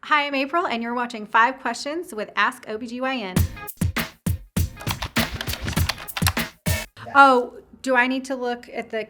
Hi, I'm April, and you're watching 5 Questions with AskOBGYN. Oh, do I need to look at the...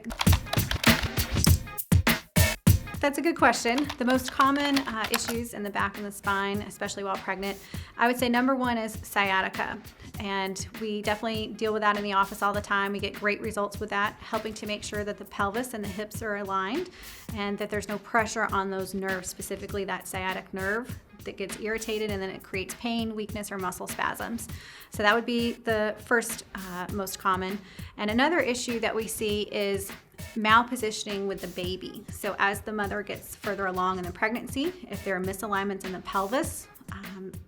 That's a good question. The most common issues in the back and the spine, especially while pregnant, I would say number 1 is sciatica. And we definitely deal with that in the office all the time. We get great results with that, helping to make sure that the pelvis and the hips are aligned and that there's no pressure on those nerves, specifically that sciatic nerve that gets irritated and then it creates pain, weakness, or muscle spasms. So that would be the first most common. And another issue that we see is malpositioning with the baby. So as the mother gets further along in the pregnancy, if there are misalignments in the pelvis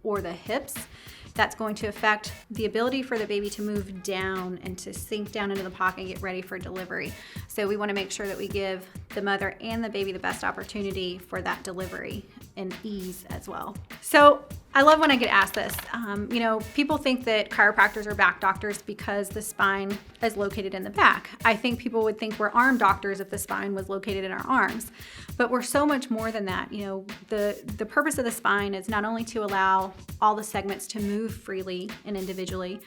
or the hips, that's going to affect the ability for the baby to move down and to sink down into the pocket and get ready for delivery. So we want to make sure that we give the mother and the baby the best opportunity for that delivery and ease as well. So I love when I get asked this. People think that chiropractors are back doctors because the spine is located in the back. I think people would think we're arm doctors if the spine was located in our arms, but we're so much more than that. The purpose of the spine is not only to allow all the segments to move freely and individually,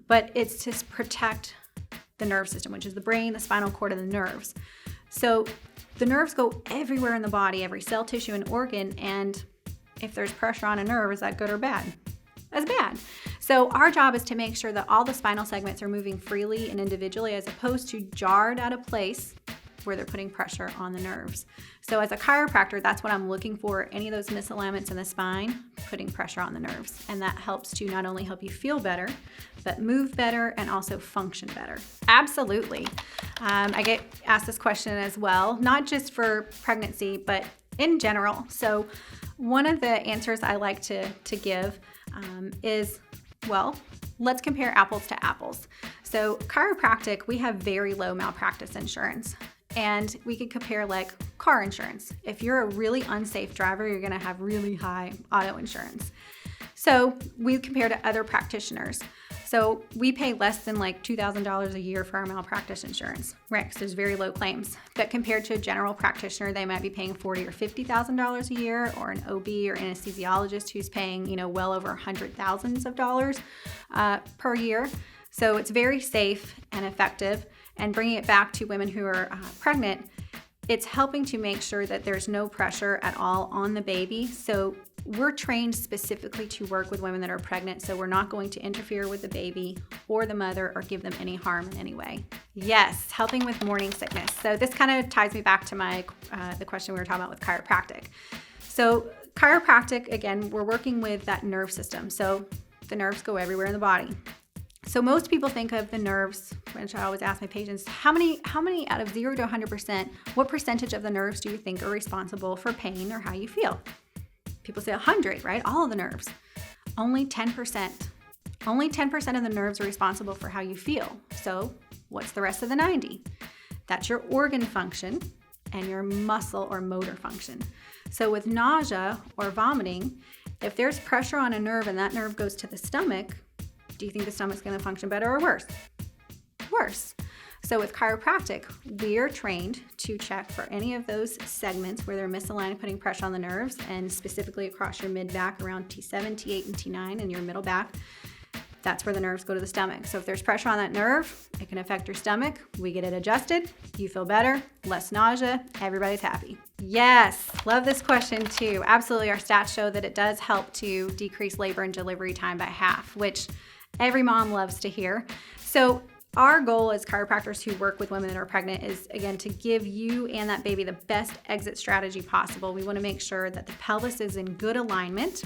but it's to protect the nerve system, which is the brain, the spinal cord, and the nerves. So the nerves go everywhere in the body, every cell, tissue, and organ, and if there's pressure on a nerve, is that good or bad? That's bad. So our job is to make sure that all the spinal segments are moving freely and individually as opposed to jarred out of place where they're putting pressure on the nerves. So as a chiropractor, that's what I'm looking for, any of those misalignments in the spine, putting pressure on the nerves. And that helps to not only help you feel better, but move better and also function better. Absolutely. I get asked this question as well, not just for pregnancy, but in general. So one of the answers I like to give is, well, let's compare apples to apples. So chiropractic, we have very low malpractice insurance. And we could compare like car insurance. If you're a really unsafe driver, you're gonna have really high auto insurance. So we compare to other practitioners. So we pay less than like $2,000 a year for our malpractice insurance, right? Because there's very low claims. But compared to a general practitioner, they might be paying $40,000 or $50,000 a year, or an OB or anesthesiologist who's paying, well over hundreds of dollars per year. So it's very safe and effective. And bringing it back to women who are pregnant, it's helping to make sure that there's no pressure at all on the baby. So we're trained specifically to work with women that are pregnant, so we're not going to interfere with the baby or the mother or give them any harm in any way. Yes, helping with morning sickness. So this kind of ties me back to the question we were talking about with chiropractic. So chiropractic, again, we're working with that nerve system. So the nerves go everywhere in the body. So most people think of the nerves, which I always ask my patients, how many out of 0 to 100%, what percentage of the nerves do you think are responsible for pain or how you feel? People say 100, right? All of the nerves. Only 10%. Only 10% of the nerves are responsible for how you feel. So what's the rest of the 90? That's your organ function and your muscle or motor function. So with nausea or vomiting, if there's pressure on a nerve and that nerve goes to the stomach, do you think the stomach's going to function better or worse? Worse. So with chiropractic, we are trained to check for any of those segments where they're misaligned, putting pressure on the nerves, and specifically across your mid-back around T7, T8, and T9 and your middle back. That's where the nerves go to the stomach. So if there's pressure on that nerve, it can affect your stomach. We get it adjusted. You feel better, less nausea. Everybody's happy. Yes, love this question too. Absolutely, our stats show that it does help to decrease labor and delivery time by half, which every mom loves to hear. So our goal as chiropractors who work with women that are pregnant is, again, to give you and that baby the best exit strategy possible. We want to make sure that the pelvis is in good alignment,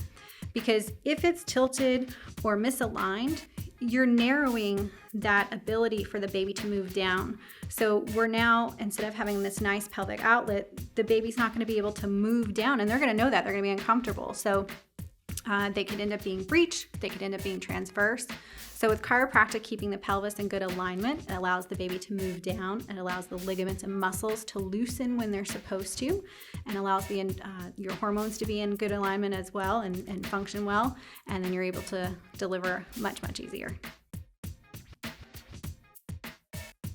because if it's tilted or misaligned, you're narrowing that ability for the baby to move down. So we're now, instead of having this nice pelvic outlet, the baby's not going to be able to move down, and they're going to know that. They're going to be uncomfortable. So they could end up being breech, they could end up being transverse. So with chiropractic, keeping the pelvis in good alignment, it allows the baby to move down, it allows the ligaments and muscles to loosen when they're supposed to, and allows your hormones to be in good alignment as well and function well, and then you're able to deliver much, much easier.